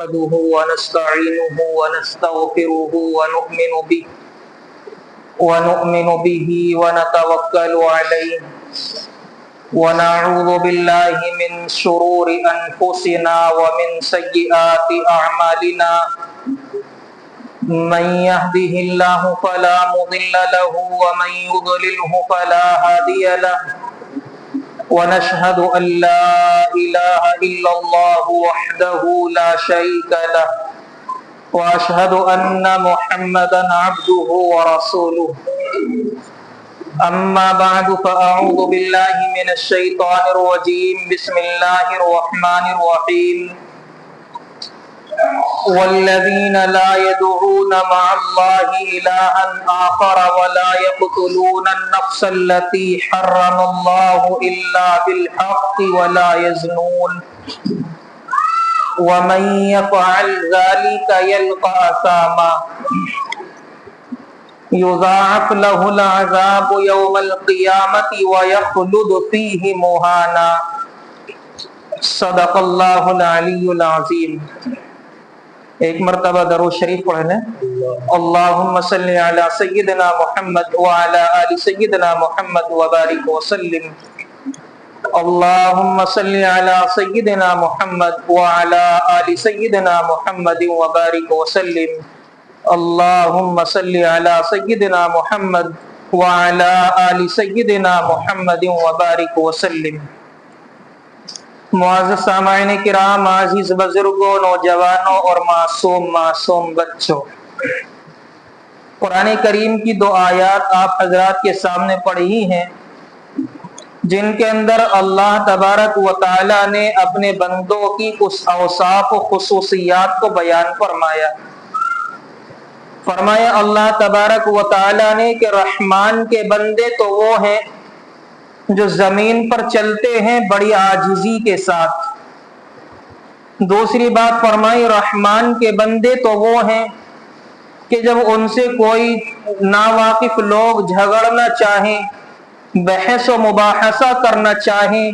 نحمده ونستعينه ونستغفره ونؤمن به ونتوكل عليه ونعوذ بالله من شرور أنفسنا ومن سيئات أعمالنا من يهده الله فلا مضل له ومن يضلله فلا هادي له ونشهد أن لا إله إلا الله وحده لا شريك له وأشهد أن محمدا عبده ورسوله أما بعد فأعوذ بالله من الشيطان الرجيم بسم الله الرحمن الرحيم والذين لا يدعون مع الله إلها آخر ولا يقتلون النفس التي حرم الله إلا بالحق ولا يزنون ومن يفعل ذلك يلقى أثاما يضاعف له العذاب يوم القيامة ويخلد فيه مهانا صدق الله العلي العظيم. ایک مرتبہ درود شریف پڑھ لیں. اللہم صلی علی سیدنا محمد وعلی آل سیدنا محمد وبارک وسلم. اللہم صلی علی سیدنا محمد وعلی آل سیدنا محمد وبارک وسلم. اللہم صلی علی سیدنا محمد وعلی آل سیدنا محمد وبارک وسلم. معزز سامعین کرام، عزیز بزرگوں، نوجوانوں اور معصوم بچوں، قرآن کریم کی دو آیات آپ حضرات کے سامنے پڑھی ہیں جن کے اندر اللہ تبارک و تعالی نے اپنے بندوں کی کچھ اوصاف و خصوصیات کو بیان فرمایا اللہ تبارک و تعالی نے کہ رحمان کے بندے تو وہ ہیں جو زمین پر چلتے ہیں بڑی عاجزی کے ساتھ. دوسری بات فرمائی رحمان کے بندے تو وہ ہیں کہ جب ان سے کوئی ناواقف لوگ جھگڑنا چاہیں، بحث و مباحثہ کرنا چاہیں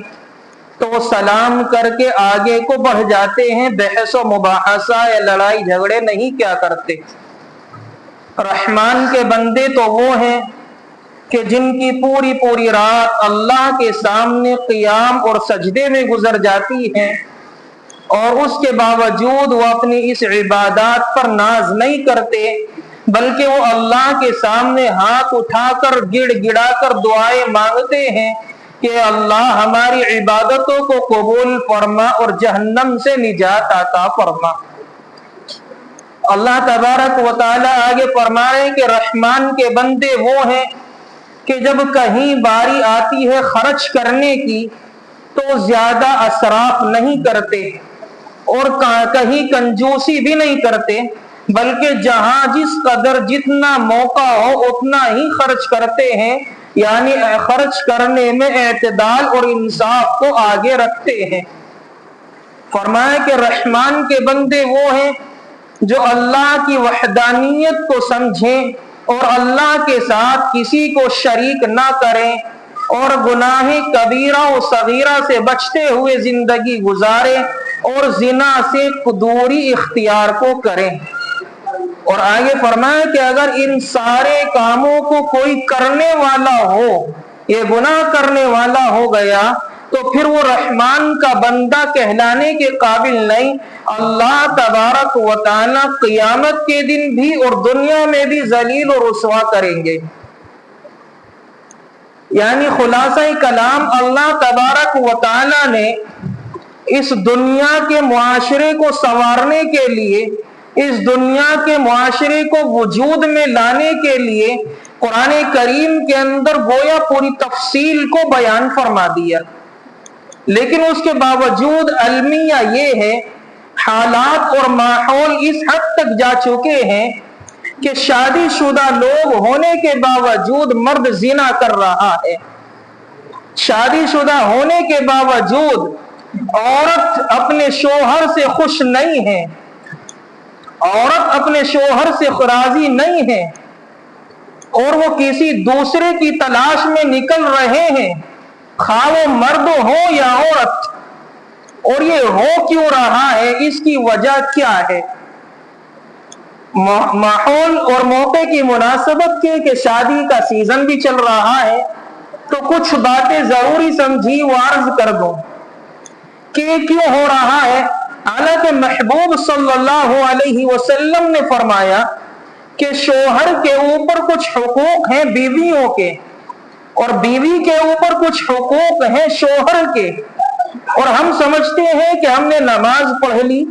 تو وہ سلام کر کے آگے کو بڑھ جاتے ہیں، بحث و مباحثہ یا لڑائی جھگڑے نہیں کیا کرتے. رحمان کے بندے تو وہ ہیں کہ جن کی پوری رات اللہ کے سامنے قیام اور سجدے میں گزر جاتی ہیں اور اس کے باوجود وہ اپنی اس عبادات پر ناز نہیں کرتے، بلکہ وہ اللہ کے سامنے ہاتھ اٹھا کر گڑ گڑا کر دعائیں مانگتے ہیں کہ اللہ ہماری عبادتوں کو قبول فرما اور جہنم سے نجات عطا فرما. اللہ تبارک و تعالی آگے فرمائے کہ رحمان کے بندے وہ ہیں کہ جب کہیں باری آتی ہے خرچ کرنے کی تو زیادہ اسراف نہیں کرتے اور کہیں کنجوسی بھی نہیں کرتے، بلکہ جہاں جس قدر جتنا موقع ہو اتنا ہی خرچ کرتے ہیں، یعنی خرچ کرنے میں اعتدال اور انصاف کو آگے رکھتے ہیں. فرمایا کہ رحمان کے بندے وہ ہیں جو اللہ کی وحدانیت کو سمجھیں اور اللہ کے ساتھ کسی کو شریک نہ کریں اور گناہ کبیرہ و صغیرہ سے بچتے ہوئے زندگی گزاریں اور زنا سے دوری اختیار کو کریں. اور آگے فرمایا کہ اگر ان سارے کاموں کو کوئی کرنے والا ہو، یہ گناہ کرنے والا ہو گیا تو پھر وہ رحمان کا بندہ کہلانے کے قابل نہیں. اللہ تبارک و تعالی قیامت کے دن بھی اور دنیا میں بھی ذلیل و رسوا کریں گے. یعنی خلاصہ کلام، اللہ تبارک و تعالی نے اس دنیا کے معاشرے کو سنوارنے کے لیے، اس دنیا کے معاشرے کو وجود میں لانے کے لیے قرآن کریم کے اندر گویا پوری تفصیل کو بیان فرما دیا. لیکن اس کے باوجود المیہ یہ ہے، حالات اور ماحول اس حد تک جا چکے ہیں کہ شادی شدہ لوگ ہونے کے باوجود مرد زنا کر رہا ہے. شادی شدہ ہونے کے باوجود عورت اپنے شوہر سے خوش نہیں ہے، عورت اپنے شوہر سے راضی نہیں ہے اور وہ کسی دوسرے کی تلاش میں نکل رہے ہیں، خواہ وہ مرد ہو یا عورت. اور یہ ہو کیوں رہا ہے، اس کی وجہ کیا ہے؟ ماحول اور موقع کی مناسبت کے کہ شادی کا سیزن بھی چل رہا ہے، تو کچھ باتیں ضروری سمجھی و عرض کر دوں کہ کیوں ہو رہا ہے۔ حالانکہ محبوب صلی اللہ علیہ وسلم نے فرمایا کہ شوہر کے اوپر کچھ حقوق ہیں بیویوں کے، اور بیوی کے اوپر کچھ حقوق ہیں شوہر کے۔ اور ہم سمجھتے ہیں کہ ہم نے نماز پڑھ لی،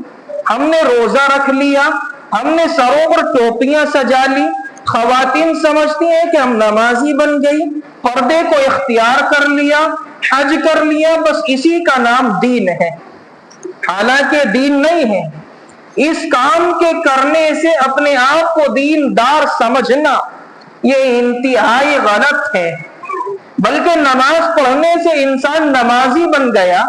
ہم نے روزہ رکھ لیا، ہم نے سروں پر ٹوپیاں سجا لی، خواتین سمجھتی ہیں کہ ہم نمازی بن گئی، پردے کو اختیار کر لیا، حج کر لیا، بس اسی کا نام دین ہے۔ حالانکہ دین نہیں ہے۔ اس کام کے کرنے سے اپنے آپ کو دیندار سمجھنا یہ انتہائی غلط ہے۔ بلکہ نماز پڑھنے سے انسان نمازی بن گیا،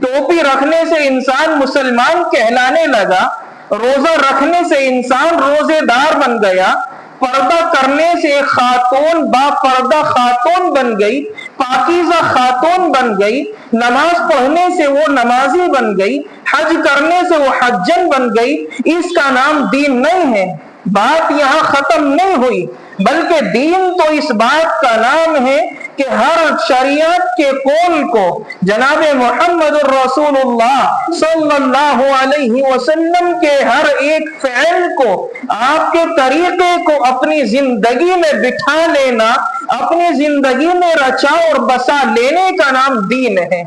ٹوپی رکھنے سے انسان مسلمان کہلانے لگا، روزہ رکھنے سے انسان روزے دار بن گیا، پردہ کرنے سے خاتون با پردہ خاتون بن گئی، پاکیزہ خاتون بن گئی، نماز پڑھنے سے وہ نمازی بن گئی، حج کرنے سے وہ حجن بن گئی۔ اس کا نام دین نہیں ہے۔ بات یہاں ختم نہیں ہوئی، بلکہ دین تو اس بات کا نام ہے کہ ہر شریعت کے قول کو، جناب محمد الرسول اللہ صلی اللہ علیہ وسلم کے ہر ایک فعل کو، آپ کے طریقے کو اپنی زندگی میں بٹھا لینا، اپنی زندگی میں رچا اور بسا لینے کا نام دین ہے۔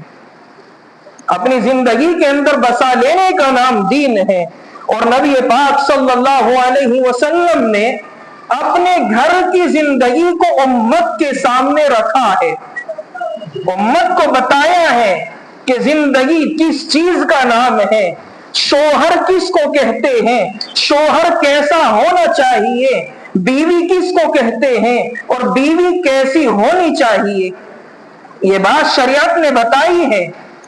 اپنی زندگی کے اندر بسا لینے کا نام دین ہے۔ اور نبی پاک صلی اللہ علیہ وسلم نے اپنے گھر کی زندگی کو امت کے سامنے رکھا ہے، امت کو بتایا ہے کہ زندگی کس چیز کا نام ہے، شوہر کس کو کہتے ہیں، شوہر کیسا ہونا چاہیے، بیوی کس کو کہتے ہیں، اور بیوی کیسی ہونی چاہیے۔ یہ بات شریعت نے بتائی ہے۔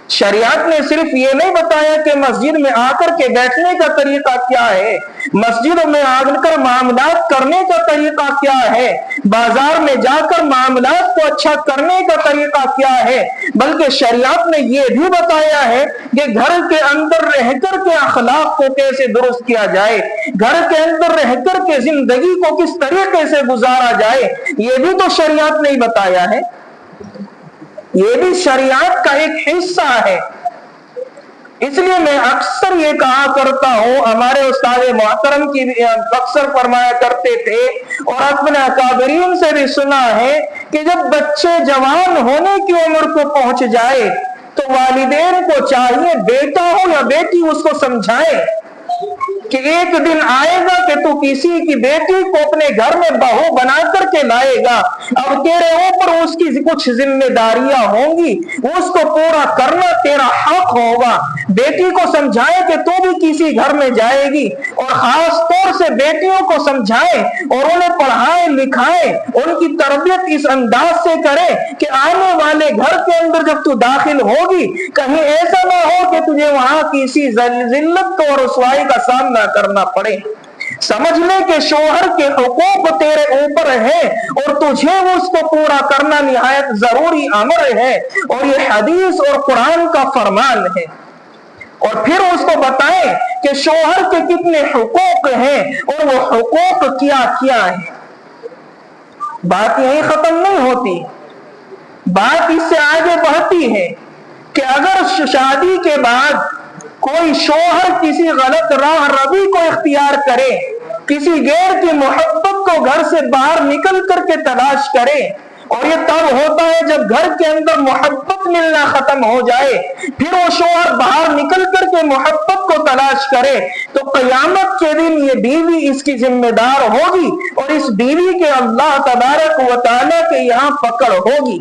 شریعت نے صرف یہ نہیں بتایا کہ مسجد میں آ کر کے بیٹھنے کا طریقہ کیا ہے، مسجد میں آ کر معاملات کرنے کا طریقہ کیا ہے، بازار میں جا کر معاملات کو اچھا کرنے کا طریقہ کیا ہے، بلکہ شریعت نے یہ بھی بتایا ہے کہ گھر کے اندر رہ کر کے اخلاق کو کیسے درست کیا جائے، گھر کے اندر رہ کر کے زندگی کو کس طریقے سے گزارا جائے، یہ بھی تو شریعت نے بتایا ہے۔ یہ بھی شریعت کا ایک حصہ ہے۔ اس لیے میں اکثر یہ کہا کرتا ہوں، ہمارے استاد محترم کی اکثر فرمایا کرتے تھے، اور اپنے اکابرین سے بھی سنا ہے کہ جب بچے جوان ہونے کی عمر کو پہنچ جائے تو والدین کو چاہیے، بیٹا ہو یا بیٹی، اس کو سمجھائیں کہ ایک دن آئے گا کہ تو کسی کی بیٹی کو اپنے گھر میں بہو بنا کر کے لائے گا، اب تیرے اوپر اس کی کچھ ذمہ داریاں ہوں گی، اس کو پورا کرنا تیرا حق ہوگا۔ بیٹی کو سمجھائے کہ تو بھی کسی گھر میں جائے گی، اور خاص طور سے بیٹیوں کو سمجھائے اور انہیں پڑھائے لکھائے، ان کی تربیت اس انداز سے کرے کہ آنے والے گھر کے اندر جب تو داخل ہوگی کہیں ایسا نہ ہو کہ تجھے وہاں کسی ذلت اور رسوائی کا سامنا کرنا پڑے۔ سمجھ لے کہ شوہر کے حقوق تیرے اوپر ہے اور تجھے اس کو پورا کرنا نہایت ضروری امر ہے، اور یہ حدیث اور قرآن کا فرمان ہے۔ اور پھر اس کو بتائیں کہ شوہر کے کتنے حقوق ہیں اور وہ حقوق کیا کیا ہیں۔ بات یہی ختم نہیں ہوتی، بات اس سے آگے بڑھتی ہے کہ اگر شادی کے بعد کوئی شوہر کسی غلط راہ روی کو اختیار کرے، کسی غیر کی محبت کو گھر سے باہر نکل کر کے تلاش کرے، اور یہ تب ہوتا ہے جب گھر کے اندر محبت ملنا ختم ہو جائے، پھر وہ شوہر باہر نکل کر کے محبت کو تلاش کرے، تو قیامت کے دن یہ بیوی اس کی ذمہ دار ہوگی، اور اس بیوی کے اللہ تبارک و تعالیٰ کے یہاں پکڑ ہوگی۔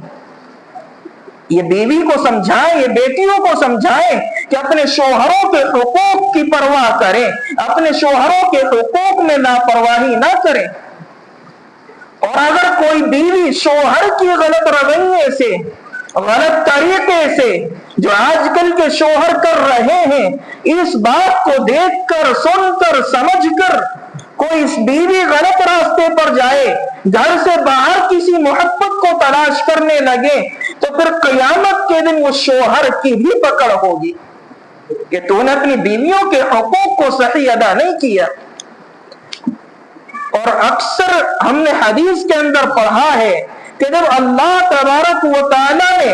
یہ بیوی کو سمجھائیں، یہ بیٹیوں کو سمجھائیں کہ اپنے شوہروں کے حقوق کی پرواہ کریں، اپنے شوہروں کے حقوق میں لاپرواہی نہ کریں۔ اور اگر کوئی بیوی شوہر کی غلط رویے سے، غلط طریقے سے، جو آج کل کے شوہر کر رہے ہیں، اس بات کو دیکھ کر، سن کر، سمجھ کر کوئی اس بیوی غلط راستے پر جائے، گھر سے باہر کسی محبت کو تلاش کرنے لگے، تو پھر قیامت کے دن وہ شوہر کی بھی پکڑ ہوگی۔ کہ तूने अपनी बीवियों के हकूक को सही अदा नहीं किया। और अक्सर हमने हदीस के अंदर पढ़ा है कि जब अल्लाह तबारक व तआला ने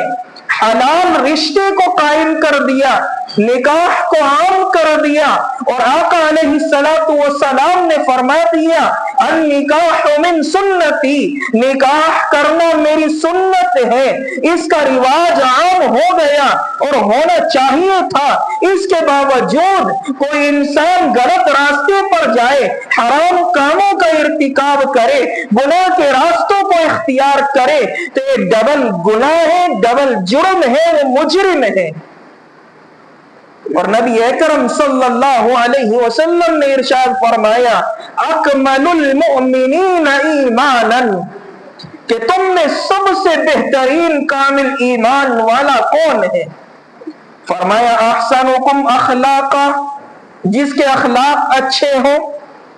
हलाल रिश्ते को कायम कर दिया, निकाह को आम कर दिया, और आका अलैहिस्सलातु वस्सलाम ने फरमा दिया अन निकाह मिन सुन्नती, निकाह करना मेरी सुन्नत है, इसका रिवाज आम हो गया और होना चाहिए था। इसके बावजूद कोई इंसान गलत रास्ते पर जाए, हराम कामों का इर्तिकाब करे, गुनाह के रास्तों को इख्तियार करे, तो ये डबल गुनाह है, डबल जुर्म है, वो मुजरिम है। और नबी अकरम सल्लल्लाहु अलैहि वसल्लम ने इरशाद फरमाया अकमलुल मुमिनीना ईमानन, कि तुम में सबसे बेहतरीन कामिल ईमान वाला कौन है? फरमाया अहसनुकुम अखलाका, जिसके अखलाक अच्छे हो,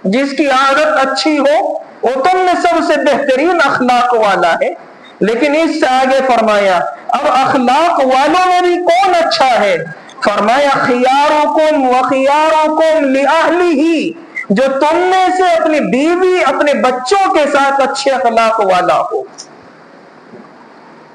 जिसकी आदत अच्छी हो, वो तुम में सबसे बेहतरीन अखलाक वाला है। लेकिन इससे आगे फरमाया अब अखलाक वालों में भी कौन अच्छा है? फरमाया खियारुकुम व खियारुकुम लिअहलिही, जो तुम में से अपनी बीवी अपने बच्चों के साथ अच्छे अखलाक वाला हो।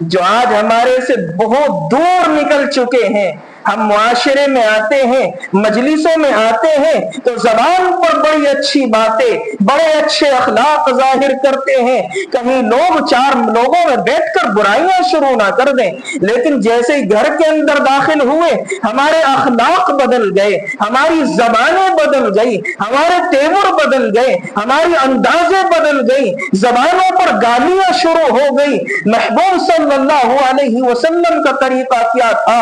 जो आज हमारे से बहुत दूर निकल चुके हैं, हम मुआशरे में आते हैं, मजलिसों में आते हैं, तो जबान पर बड़ी अच्छी बातें, बड़े अच्छे अखलाक जाहिर करते हैं। कहीं लोग चार लोगों में बैठकर बुराइयां शुरू ना कर दें, लेकिन जैसे ही घर के अंदर दाखिल हुए हमारे अखलाक बदल गए, हमारी जबानें बदल गई, हमारे तेवर बदल गए, हमारी अंदाजें बदल गई, जबानों पर गालियां शुरू हो गई। महबूब सल्लल्लाहु अलैहि वसल्लम का तरीका क्या था?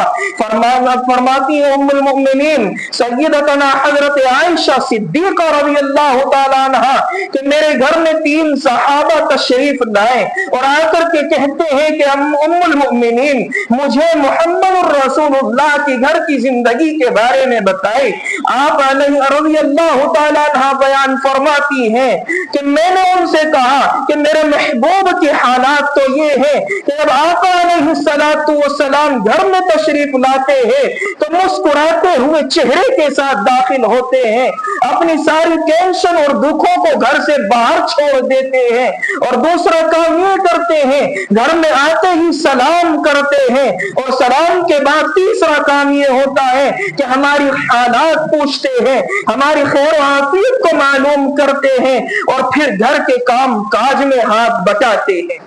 फरमाती है उम्मुल मोमिनीन सय्यदतना हजरत आयशा सिद्दीका रज़ियल्लाहु ताला अन्हा कि मेरे घर में 3 सहाबा तशरीफ लाए और आकर के कहते हैं कि उम्मुल मोमिनीन मुझे मोहम्मद रसूलुल्लाह की घर की जिंदगी के बारे में बताए। आप रज़ियल्लाहु ताला अन्हा बयान फरमाती हैं कि मैंने उनसे कहा कि मेरे महबूब के हालात तो ये है कि जब आका अलैहिस्सलातु वस्सलाम घर में तशरीफ लाते हैं तो मुस्कुराते हुए चेहरे के साथ दाखिल होते हैं, अपनी सारी टेंशन और दुखों को घर से बाहर छोड़ देते हैं, और दूसरा काम ये करते हैं घर में आते ही सलाम करते हैं, और सलाम के बाद तीसरा काम ये होता है कि हमारी हालात पूछते हैं, हमारी खैर आफियत को मालूम करते हैं, और फिर घर के काम काज में हाथ बटाते हैं।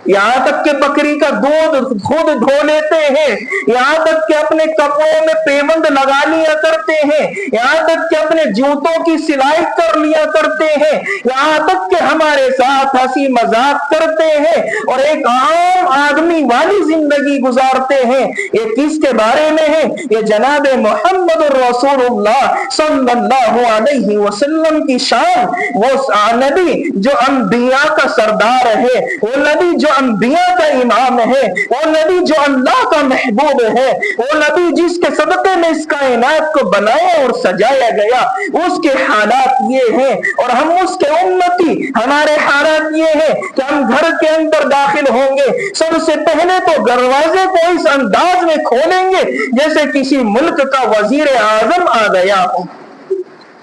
यहाँ तक कि बकरी का दूध खुद धो लेते हैं, यहाँ तक कि अपने कपड़ों में पेबंद लगा लिया करते हैं, यहाँ तक कि अपने जूतों की सिलाई कर लिया करते हैं, यहाँ तक कि हमारे साथ हंसी मजाक करते हैं और एक आम आदमी वाली जिंदगी गुजारते हैं। ये किसके बारे में है? ये जनाब मोहम्मद रसूलुल्लाह सल्लल्लाहु अलैहि वसल्लम की शान। वो नबी जो अंबिया का सरदार है, वो नबी जो अंबिया का इमाम है, वो नबी जो अल्लाह का महबूब है, वो नबी जिसके सदक़े में इस कायनात को बनाया और सजाया गया, उसके हालात ये हैं और हम उसके उम्मती। हमारे हालात ये हैं कि हम घर के अंदर दाखिल होंगे, सबसे पहले तो दरवाजे को इस अंदाज में खोलेंगे जैसे किसी मुल्क का वजीर आजम आ गया हो।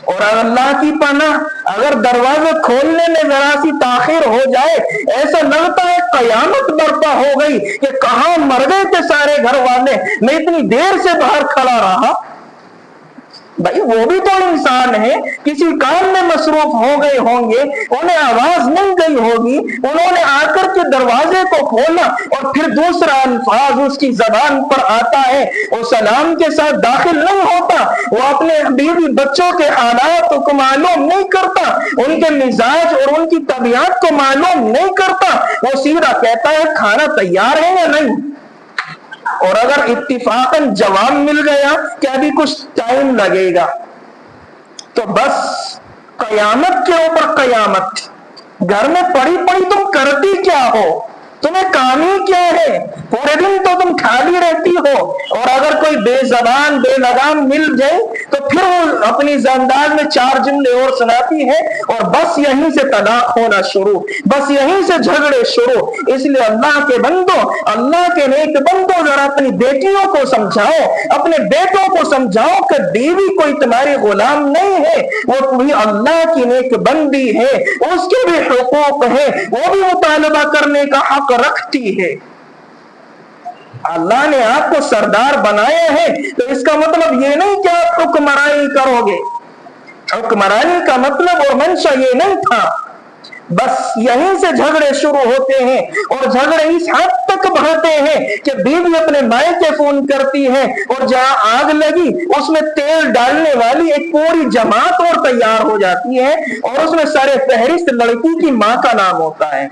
और अल्लाह की पनाह, अगर दरवाजे खोलने में जरा सी ताखिर हो जाए, ऐसा लगता है कयामत बर्पा हो गई कि कहां मर गए थे सारे घर वाले, मैं इतनी देर से बाहर खड़ा रहा। भाई वो भी तो इंसान है, किसी काम में मसरूफ हो गए होंगे, उन्हें आवाज मिल गई होगी, उन्होंने आकर के दरवाजे को खोला और फिर दूसरा अल्फाज उसकी जबान पर आता है, वो सलाम के साथ दाखिल नहीं होता, वो अपने बीवी बच्चों के हालात को मालूम नहीं करता, उनके मिजाज और उनकी तबीयत को मालूम नहीं करता, वो सीधा कहता है खाना तैयार है या नहीं। और अगर इत्तिफाकन जवाब मिल गया कि अभी कुछ टाइम लगेगा, तो बस कयामत के ऊपर कयामत। घर में पड़ी पड़ी तुम करती क्या हो? तुम्हें काम ही क्या है? पूरे दिन तो तुम खाली रहती हो, और अगर कोई बेजबान बेलगाम मिल जाए तो फिर वो अपनी अंदाज में 4 जुमले और सुनाती है, और बस यहीं से तलाक होना शुरू, बस यहीं से झगड़े शुरू। इसलिए अल्लाह के बंदो, अल्लाह के नेक बंदो, जरा अपनी बेटियों को समझाओ, अपने बेटों को समझाओ कि बीवी कोई तुम्हारी गुलाम नहीं है, वो भी अल्लाह की नेक बंदी है, उसके भी हुकूक है, वो भी मुतालबा करने का हक रखती है। अल्लाह ने आपको सरदार बनाया है तो इसका मतलब ये नहीं कि आप हुक्मरानी करोगे। हुक्मरानी का मतलब और मंशा ये नहीं था। बस यहीं से झगड़े शुरू होते हैं, और झगड़े इस हद तक बढ़ते हैं कि बीवी अपने मायके फोन करती है, और जहां आग लगी उसमें तेल डालने वाली एक पूरी जमात और तैयार हो जाती है, और उसमें सारे फहरिस्त लड़की की माँ का नाम होता है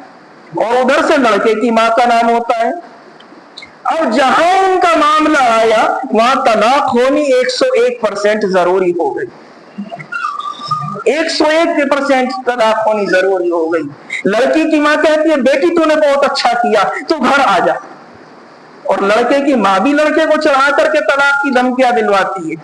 और उधर से लड़के की माँ का नाम होता है। अब जहां इनका मामला आया वहां तलाक होनी 101% जरूरी हो गई। 101% तलाक होनी जरूरी हो गई। लड़की की माँ कहती है बेटी तूने बहुत अच्छा किया, तू घर आ जा, और लड़के की माँ भी लड़के को चढ़ा करके तलाक की धमकियां दिलवाती है।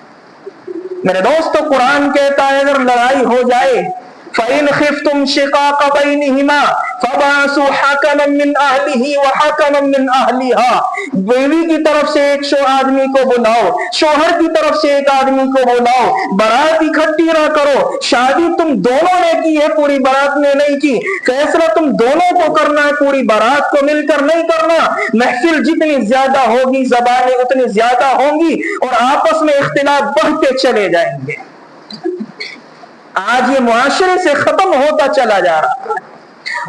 मेरे दोस्तों, कुरान कहता है अगर लड़ाई हो जाए, फ़इन खिफ्तुम शिकाक बैनिहिमा फबासु हकमन मिन अहलिही व हकमन मिन अहलिहा, बीवी की तरफ से एक आदमी को बुलाओ, शोहर की तरफ से एक आदमी को बुलाओ, बारात इकट्ठी ना करो। शादी तुम दोनों ने की है, पूरी बारात ने नहीं की। फैसला तुम दोनों को करना है, पूरी बारात को मिलकर नहीं करना। महफिल जितनी ज्यादा होगी ज़बानें उतनी ज्यादा होंगी, और आपस में इख्तिलाफ बढ़ते चले जाएंगे। आज ये मुआशरे से खत्म होता चला जा रहा है,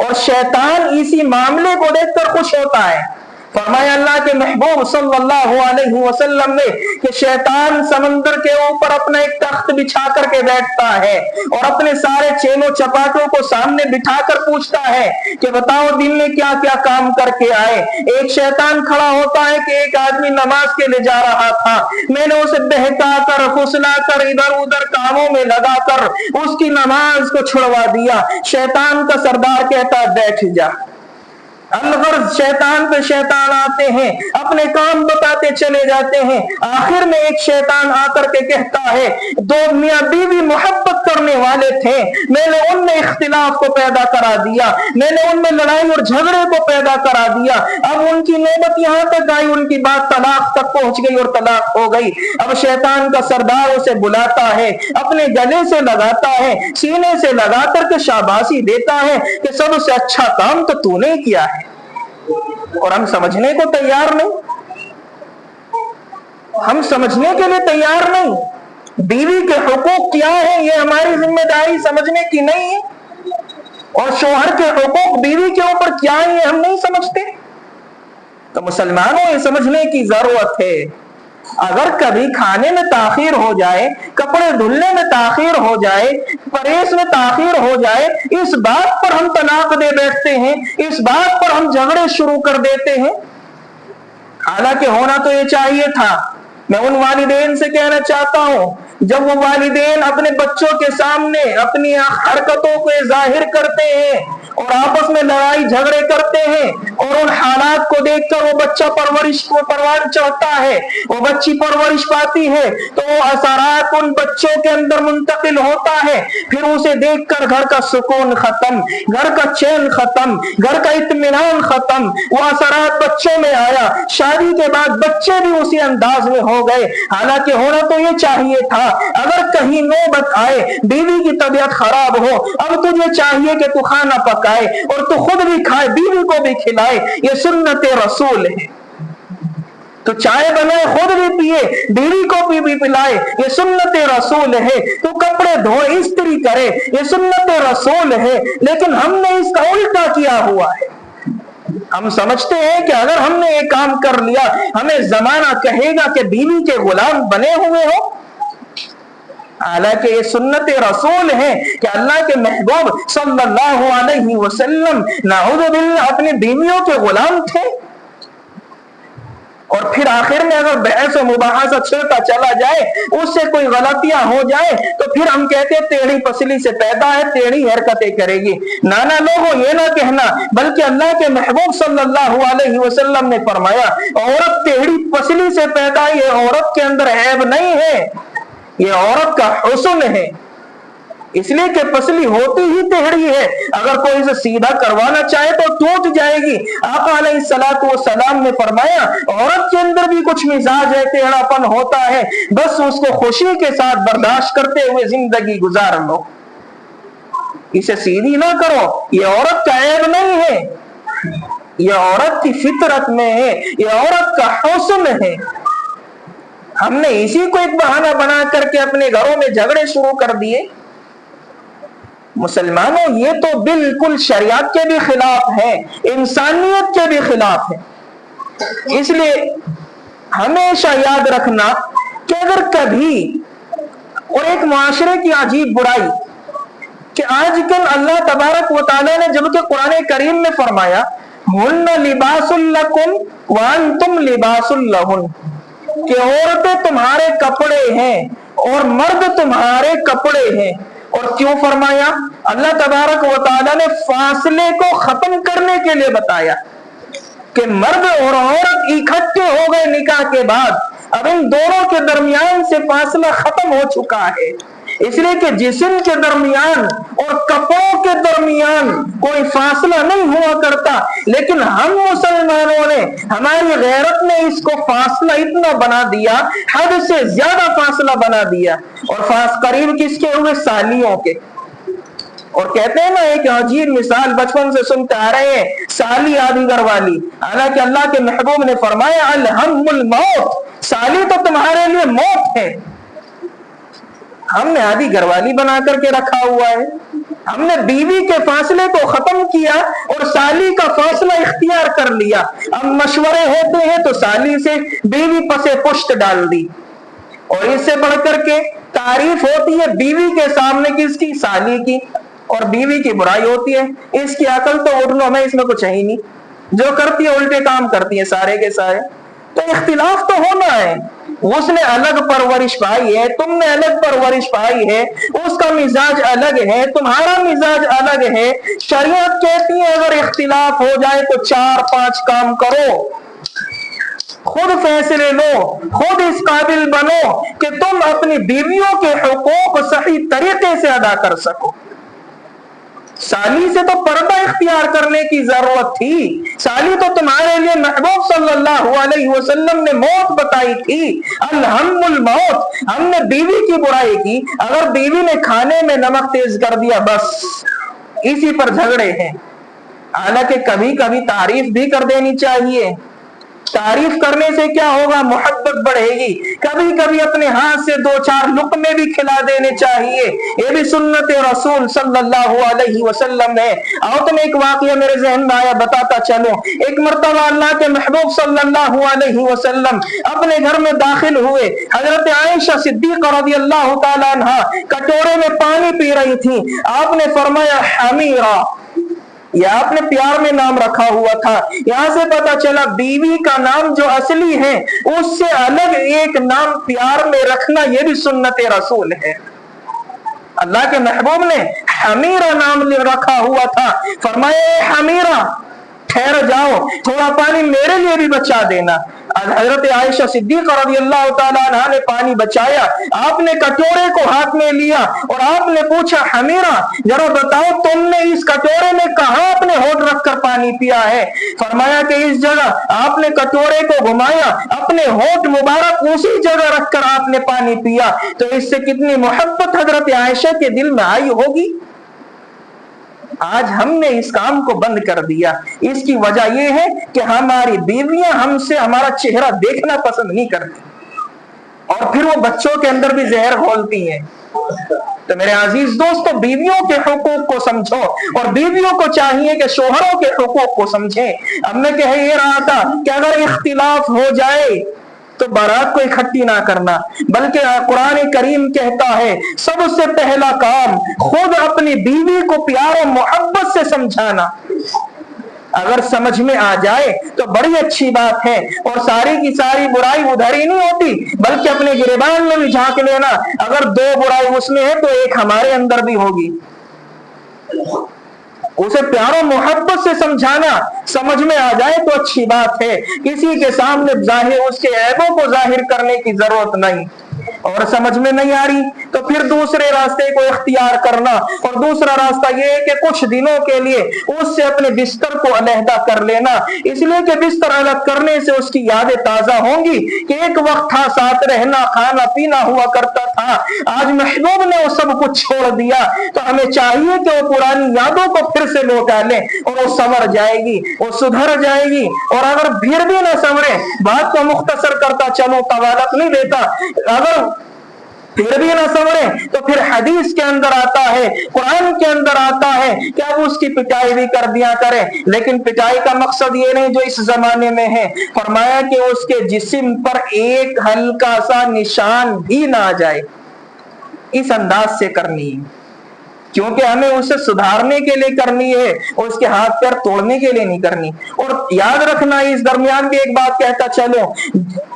और शैतान इसी मामले को देखकर खुश होता है। फरमाया अल्लाह के महबूब सल्लल्लाहु अलैहि वसल्लम ने कि शैतान समंदर के ऊपर अपना एक तख्त बिछा करके बैठता है, और अपने सारे चेलों चपाटों को सामने बिठाकर पूछता है कि बताओ दिन में क्या क्या काम करके आए। एक शैतान खड़ा होता है कि एक आदमी नमाज के लिए जा रहा था, मैंने उसे बहका कर फुसला कर इधर उधर कामों में लगा कर उसकी नमाज को छुड़वा दिया। शैतान का सरदार कहता है बैठ जा। अलगर्ज शैतान पे शैतान आते हैं, अपने काम बताते चले जाते हैं। आखिर में एक शैतान आकर के कहता है दो मियां बीवी मोहब्बत करने वाले थे, मैंने उनमें इख्तिलाफ को पैदा करा दिया, मैंने उनमें लड़ाई और झगड़े को पैदा करा दिया। अब उनकी नौबत यहाँ तक आई, उनकी बात तलाक तक पहुंच गई और तलाक हो गई। अब शैतान का सरदार उसे बुलाता है, अपने गले से लगाता है, सीने से लगा करके शाबाशी देता है कि सबसे अच्छा काम तो तूने किया है। और हम समझने को तैयार नहीं, हम समझने के लिए तैयार नहीं। बीवी के हुकूक क्या है ये हमारी जिम्मेदारी समझने की नहीं है, और शोहर के हुकूक बीवी के ऊपर क्या है ये हम नहीं समझते। तो मुसलमानों ये समझने की जरूरत है, अगर कभी खाने में ताखीर हो जाए, कपड़े धुलने में ताखीर हो जाए, परहेज में ताखीर हो जाए, इस बात पर हम तलाक दे बैठते हैं, इस बात पर हम झगड़े शुरू कर देते हैं। हालांकि होना तो ये चाहिए था। मैं उन वालिदैन से कहना चाहता हूं, जब वो वालिदैन अपने बच्चों के सामने अपनी हरकतों को जाहिर करते हैं और आपस में लड़ाई झगड़े करते हैं, और उन हालात को देखकर वो बच्चा परवरिश को परवान चढ़ता है, वो बच्ची परवरिश पाती है, तो वो असरात उन बच्चों के अंदर मुंतकिल होता है। फिर उसे देखकर घर का सुकून खत्म, घर का चैन खत्म, घर का इत्मीनान खत्म, वो असरात बच्चों में आया। शादी के बाद बच्चे भी उसी अंदाज में हो गए। हालांकि होना तो ये चाहिए था, अगर कहीं नौबत आए, बीवी की तबीयत खराब हो, अब तुझे चाहिए कि तू खाना पकाए और तू खुद भी खाए, बीवी को भी खिलाए। ये सुन्नत रसूल है। तो चाय बनाए खुद भी पिए, बीवी को भी पिलाए, ये सुन्नत रसूल है। तो कपड़े धोए, इस्त्री करे, ये सुन्नत रसूल है। लेकिन हमने इसका उल्टा किया हुआ है। हम समझते हैं कि अगर हमने ये काम कर लिया हमें जमाना कहेगा कि बीवी के गुलाम बने हुए हो। हालांकि ये सुन्नत रसूल है कि अल्लाह के महबूब सल्लल्लाहु अलैहि वसल्लम नाउज़ु बिल्लाह अपनी बीवियों के गुलाम थे, اور پھر آخر میں اگر بحث و مباحثہ چلتا چلا جائے، اس سے کوئی غلطیاں ہو جائے، تو پھر ہم کہتے ہیں ٹیڑھی پسلی سے پیدا ہے، ٹیڑھی حرکتیں کرے گی۔ نانا لوگوں یہ نہ کہنا، بلکہ اللہ کے محبوب صلی اللہ علیہ وسلم نے فرمایا عورت ٹیڑھی پسلی سے پیدا، یہ عورت کے اندر عیب نہیں ہے، یہ عورت کا حسن ہے، اس لیے کہ پسلی ہوتی ہی ٹیڑھی ہے، اگر کوئی اسے سیدھا کروانا چاہے تو ٹوٹ جائے گی۔ آقا علیہ الصلوۃ والسلام نے فرمایا عورت کے اندر بھی کچھ مزاج ہے، ٹیڑھا پن ہوتا ہے، بس اس کو خوشی کے ساتھ برداشت کرتے ہوئے زندگی گزار لو، اسے سیدھی نہ کرو، یہ عورت کا عیب نہیں ہے، یہ عورت کی فطرت میں ہے، یہ عورت کا حسن ہے۔ ہم نے اسی کو ایک بہانہ بنا کر کے اپنے گھروں میں جھگڑے شروع کر دیے۔ مسلمانوں یہ تو بالکل شریعت کے بھی خلاف ہے، انسانیت کے بھی خلاف ہے۔ اس لیے ہمیشہ یاد رکھنا کہ اگر کبھی، اور ایک معاشرے کی عجیب برائی کہ آج کل اللہ تبارک و تعالیٰ نے جبکہ قرآن کریم میں فرمایا ہن لباس لکم وانتم لباس لہن، کہ عورتیں تمہارے کپڑے ہیں اور مرد تمہارے کپڑے ہیں، اور کیوں فرمایا؟ اللہ تبارک و تعالیٰ نے فاصلے کو ختم کرنے کے لیے بتایا کہ مرد اور عورت اکٹھے ہو گئے نکاح کے بعد، اب ان دونوں کے درمیان سے فاصلہ ختم ہو چکا ہے، اس لیے کہ جسم کے درمیان اور کپڑوں کے درمیان کوئی فاصلہ نہیں ہوا کرتا، لیکن ہم مسلمانوں نے، ہماری غیرت نے اس کو فاصلہ اتنا بنا دیا، حد سے زیادہ فاصلہ بنا دیا، اور قریب کس کے ہوئے؟ سالیوں کے۔ اور کہتے ہیں نا ایک عجیب مثال بچپن سے سنتے آ رہے ہیں، سالی آدھی گھر والی، حالانکہ اللہ کے محبوب نے فرمایا الہم الموت، سالی تو تمہارے لیے موت ہے۔ ہم نے آدھی گھر والی بنا کر کے رکھا ہوا ہے، ہم نے بیوی کے فاصلے کو ختم کیا اور سالی کا فاصلہ اختیار کر لیا۔ اب مشورے ہوتے ہیں تو سالی سے بیوی پسے پشت ڈال دی، اور اس سے بڑھ کر کے تعریف ہوتی ہے بیوی کے سامنے کس کی؟ سالی کی، اور بیوی کی برائی ہوتی ہے اس کی عقل تو اٹھنوں میں اس میں کچھ ہے ہی نہیں، جو کرتی ہے الٹے کام کرتی ہے سارے کے سارے۔ تو اختلاف تو ہونا ہے، اس نے الگ پرورش پائی ہے، تم نے الگ پرورش پائی ہے، اس کا مزاج الگ ہے، تمہارا مزاج الگ ہے۔ شریعت کہتی ہے اگر اختلاف ہو جائے تو 4-5 کام کرو، خود فیصلے لو، خود اس قابل بنو کہ تم اپنی بیویوں کے حقوق صحیح طریقے سے ادا کر سکو۔ سالی سے تو پردہ اختیار کرنے کی ضرورت تھی، سالی تو تمہارے لیے محبوب صلی اللہ علیہ وسلم نے موت بتائی تھی، الہم الموت۔ ہم نے بیوی کی برائی کی، اگر بیوی نے کھانے میں نمک تیز کر دیا بس اسی پر جھگڑے ہیں۔ حالانکہ کبھی کبھی تعریف بھی کر دینی چاہیے، تعریف کرنے سے کیا ہوگا؟ محبت بڑھے گی۔ کبھی کبھی اپنے ہاتھ سے 2-4 لقمے بھی کھلا دینے چاہیے، یہ بھی سنت رسول صلی اللہ علیہ وسلم ہے۔ اور تم ایک واقعہ میرے ذہن میں آیا بتاتا چلو۔ ایک مرتبہ اللہ کے محبوب صلی اللہ علیہ وسلم اپنے گھر میں داخل ہوئے، حضرت عائشہ صدیقہ رضی اللہ تعالیٰ عنہا کٹورے میں پانی پی رہی تھی، آپ نے فرمایا حمیرہ، یہ آپ نے پیار میں نام رکھا ہوا تھا۔ یہاں سے پتا چلا بیوی کا نام جو اصلی ہے اس سے الگ ایک نام پیار میں رکھنا یہ بھی سنت رسول ہے۔ اللہ کے محبوب نے حمیرہ نام رکھا ہوا تھا، فرمایا حمیرہ ٹھہر جاؤ، تھوڑا پانی میرے لیے بھی بچا دینا۔ حضرت عائشہ صدیقہ رضی اللہ تعالیٰ عنہا نے پانی بچایا، آپ نے کٹورے کو ہاتھ میں لیا اور آپ نے پوچھا حمیرہ ذرا بتاؤ تم نے اس کٹورے میں کہاں اپنے ہونٹ رکھ کر پانی پیا ہے؟ فرمایا کہ اس جگہ۔ آپ نے کٹورے کو گھمایا، اپنے ہونٹ مبارک اسی جگہ رکھ کر آپ نے پانی پیا۔ تو اس سے کتنی محبت حضرت عائشہ کے دل میں آئی ہوگی۔ آج ہم نے اس کام کو بند کر دیا، اس کی وجہ یہ ہے کہ ہماری بیویاں ہم سے ہمارا چہرہ دیکھنا پسند نہیں کرتی، اور پھر وہ بچوں کے اندر بھی زہر گھولتی ہیں۔ تو میرے عزیز دوستو، بیویوں کے حقوق کو سمجھو، اور بیویوں کو چاہیے کہ شوہروں کے حقوق کو سمجھیں۔ اب میں کہہ یہ رہا تھا کہ اگر اختلاف ہو جائے تو بارات کو اکٹھی نہ کرنا، بلکہ قرآن کریم کہتا ہے سب سے پہلا کام خود اپنی بیوی کو پیار و محبت سے سمجھانا۔ अगर समझ में आ जाए तो बड़ी अच्छी बात है, और सारी की सारी बुराई उधर ही नहीं होती, बल्कि अपने गिरबान में भी झांक लेना, अगर दो बुराई उसमें है तो एक हमारे अंदर भी होगी। उसे प्यारो मोहब्बत से समझाना, समझ में आ जाए तो अच्छी बात है, किसी के सामने जाहिर उसके ऐबों को जाहिर करने की जरूरत नहीं। और समझ में नहीं आ रही तो फिर दूसरे रास्ते को इख्तियार करना, और दूसरा रास्ता यह है कि कुछ दिनों के लिए उससे अपने बिस्तर को अलहदा कर लेना, इसलिए कि बिस्तर अलग करने से उसकी यादें ताजा होंगी कि एक वक्त था साथ रहना, खाना पीना हुआ करता था, आज महबूब ने वो सब कुछ छोड़ दिया। तो हमें चाहिए कि वो पुरानी यादों को फिर से लौटा लें, और वो संवर जाएगी, वो सुधर जाएगी। और अगर फिर भी ना संवरे, बात को मुख्तसर करता चलो, कवालत नहीं देता, अगर फिर भी ना संवरे तो फिर हदीस के अंदर आता है, कुरान के अंदर आता है कि अब उसकी पिटाई भी कर दिया करें। लेकिन पिटाई का मकसद ये नहीं जो इस जमाने में है, फरमाया कि उसके जिस्म पर एक हल्का सा निशान भी ना आ जाए, इस अंदाज से करनी है, क्योंकि हमें उसे सुधारने के लिए करनी है, और उसके हाथ पैर तोड़ने के लिए नहीं करनी। और याद रखना, इस दरमियान भी एक बात कहता चलो,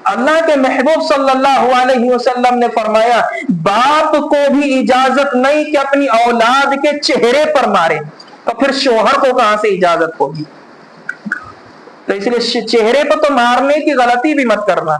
अल्लाह के महबूब सल्लल्लाहु अलैहि वसल्लम ने फरमाया, बाप को भी इजाजत नहीं कि अपनी औलाद के चेहरे पर मारे, तो फिर शोहर को कहां से इजाजत होगी। तो इसलिए चेहरे पर तो मारने की गलती भी मत करना।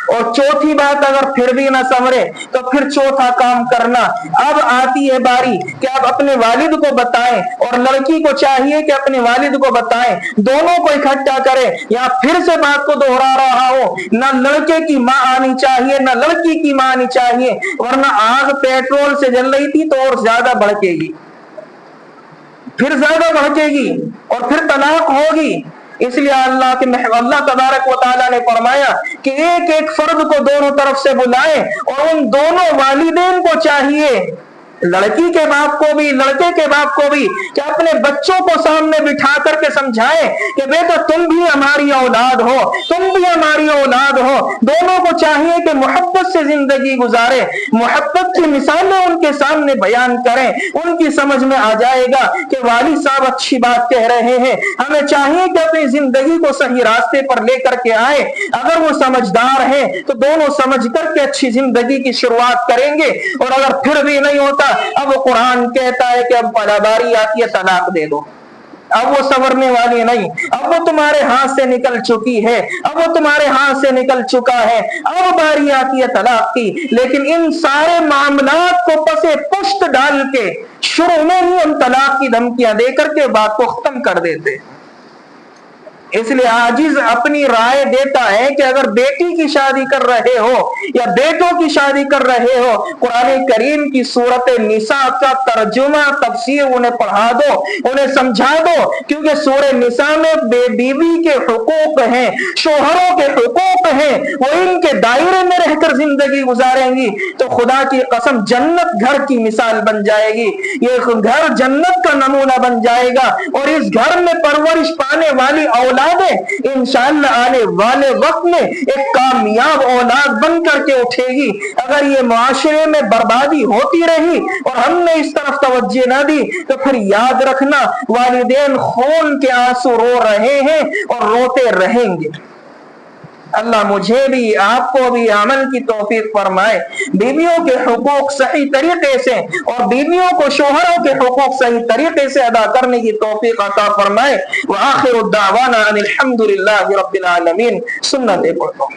और चौथी बात, अगर फिर भी ना संवरे तो फिर चौथा काम करना, अब आती है बारी कि आप अपने वालिद को बताएं, और लड़की को चाहिए कि अपने वालिद को बताएं, दोनों को इकट्ठा करें। या फिर से बात को दोहरा रहा हो, ना लड़के की माँ आनी चाहिए, ना लड़की की माँ आनी चाहिए, वरना आग पेट्रोल से जल रही थी तो और ज्यादा भड़केगी, फिर ज्यादा भड़केगी, और फिर तलाक होगी। इसलिए अल्लाह तबारक व तआला ने फरमाया कि एक एक फर्द को दोनों तरफ से बुलाएं, और उन दोनों वालिदैन को चाहिए, लड़की के बाप को भी लड़के के बाप को भी, कि अपने बच्चों को सामने बिठा करके समझाएं कि बेटा तुम भी हमारी औलाद हो, तुम भी हमारी औलाद हो। दोनों को चाहिए कि मोहब्बत से जिंदगी गुजारे, मोहब्बत की मिसालें उनके सामने बयान करें, उनकी समझ में आ जाएगा कि वाली साहब अच्छी बात कह रहे हैं। हमें चाहिए कि अपनी जिंदगी को सही रास्ते पर लेकर के आए। अगर वो समझदार है तो दोनों समझ करके अच्छी जिंदगी की शुरुआत करेंगे, और अगर फिर भी नहीं होता, अब वो कुरान कहता है कि अब बारी आती है तलाक दे दो, अब वो संवरने वाली नहीं, अब वो तुम्हारे हाथ से निकल चुकी है, अब वो तुम्हारे हाथ से निकल चुका है, अब बारी आती है तलाक की। लेकिन इन सारे मामलात को पसे पुष्ट डाल के शुरू में ही हम तलाक की धमकियां देकर के बात को खत्म कर देते। इसलिए आजिज अपनी राय देता है कि अगर बेटी की शादी कर रहे हो या बेटों की शादी कर रहे हो, कुरान करीम की सूरत निसा का तर्जुमा तफसीर उन्हें पढ़ा दो, उन्हें समझा दो, क्योंकि सूरह निसा में बीवी के हुकूक हैं, शोहरों के हुकूक हैं, वो इनके दायरे में रहकर जिंदगी गुजारेंगी तो खुदा की कसम जन्नत घर की मिसाल बन जाएगी। ये घर जन्नत का नमूना बन जाएगा, और इस घर में परवरिश पाने वाली औलाद इंशाअल्लाह आने वाले वक्त में एक कामयाब औलाद बन करके उठेगी। अगर ये मुआशरे में बर्बादी होती रही और हमने इस तरफ तवज्जो न दी तो फिर याद रखना वालिदैन खून के आंसू रो रहे हैं और रोते रहेंगे। अल्लाह मुझे भी आपको भी अमल की तौफीक फरमाए, बीवियों के हुकूक सही तरीके से और बीवियों को शोहरों के हुकूक सही तरीके से अदा करने की तौफीक अता फरमाए। व आखिरु दावाना अनिल हम्दुलिल्लाहि रब्बिल आलमीन। सुन्नत पढ़ो।